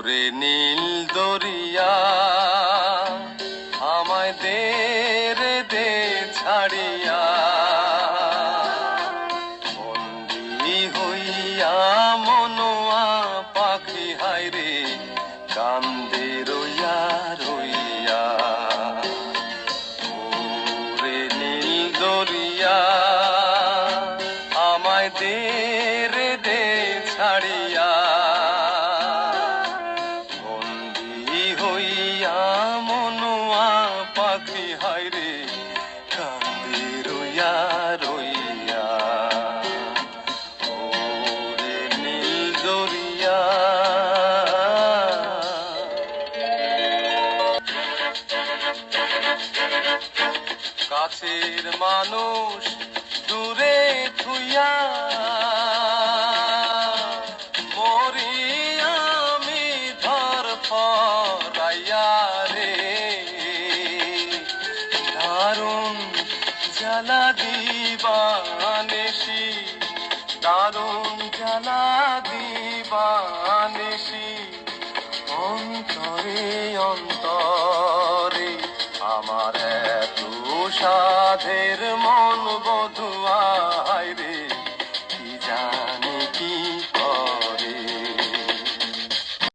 ওরে নীল দরিয়া আমায় দে রে দে ছাড়িয়া, বন্দী হইয়া মনোয়া পাখি হায়রে কান্দে রইয়া রইয়া। ওরে নীল দরিয়া আমায় দে রে দে ছাড়িয়া, বন্দী হইয়া মনোয়া পাখি হায়রে কান্দে রইয়া রইয়া। ওরে নীল দরিয়া। কাছের মানুষ দূরে থুইয়া মরি আমি ধরফরাইয়া রে, দারুণ জ্বালা দিবানিশি, দারুণ জ্বালা দিবানিশি, অন্তরে অন্তরে আমার এত সাধের মন বধুয়া